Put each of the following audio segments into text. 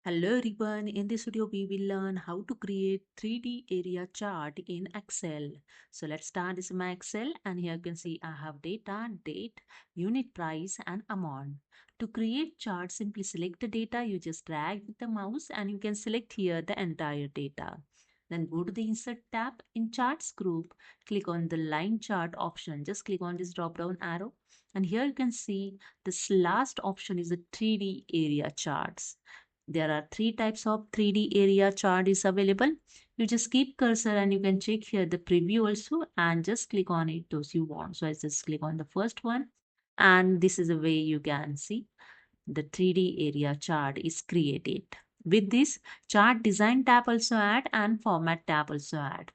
Hello everyone, in this video we will learn how to create 3D area chart in Excel. So let's start this in my Excel, and here you can see I have data, date, unit price and amount. To create chart, simply select the data, you just drag with the mouse and you can select here the entire data. Then go to the insert tab. In charts group, click on the line chart option. Just click on this drop down arrow, and here you can see this last option is the 3D area charts. There are three types of 3D area chart is available. You just keep cursor and you can check here the preview also and just click on it those you want. So I just click on the first one, and this is the way you can see the 3D area chart is created. With this, chart design tab also add and format tab also add.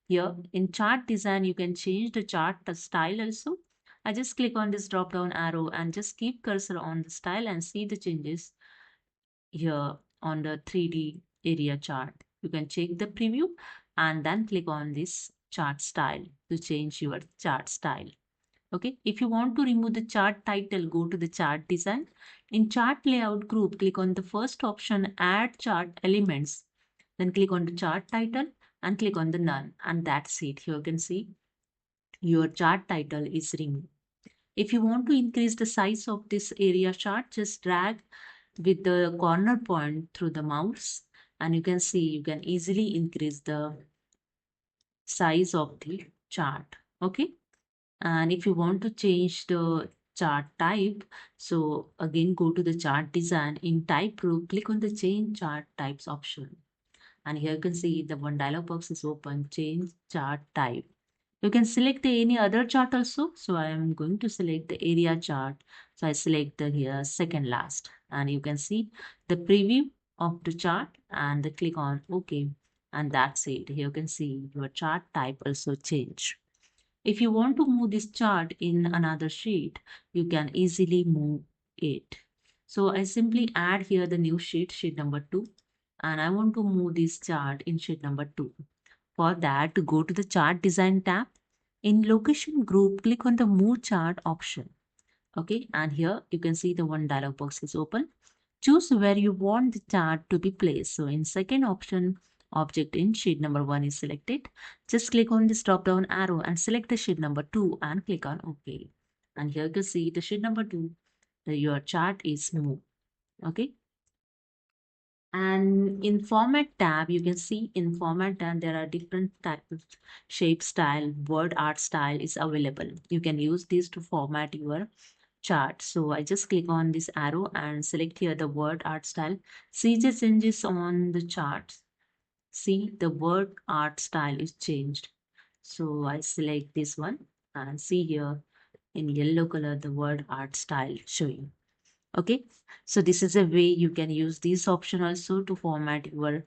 Here in chart design you can change the chart style also. I just click on this drop down arrow and just keep cursor on the style and see the changes here on the 3D area chart. You can check the preview and then click on this chart style to change your chart style. Okay, if you want to remove the chart title, go to the chart design. In chart layout group, click on the first option, add chart elements. Then click on the chart title and click on the none, and that's it. Here you can see your chart title is removed. If you want to increase the size of this area chart, just drag with the corner point through the mouse, and you can see you can easily increase the size of the chart. Okay, and if you want to change the chart type, so again go to the chart design. In type group, click on the change chart types option, and here you can see the one dialog box is open, change chart type. You can select any other chart also. So I am going to select the area chart. So I select the here second last, and you can see the preview of the chart and click on OK. And that's it. Here you can see your chart type also change. If you want to move this chart in another sheet, you can easily move it. So I simply add here the new sheet, sheet number 2, and I want to move this chart in sheet number 2. For that, go to the chart design tab. In location group, click on the move chart option. Okay, and here you can see the one dialog box is open. Choose where you want the chart to be placed. So in second option, object in sheet number 1 is selected. Just click on this drop down arrow and select the sheet number 2 and click on OK. And here you can see the sheet number 2, your chart is moved. Okay. And in format tab, you can see in format tab, there are different types of shape style, word art style is available. You can use this to format your chart. So I just click on this arrow and select here the word art style. See the changes on the chart. See the word art style is changed. So I select this one and see here in yellow color the word art style showing. Okay, so this is a way you can use this option also to format your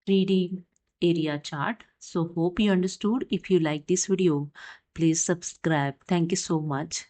3D area chart. So hope you understood. If you like this video, please subscribe. Thank you so much.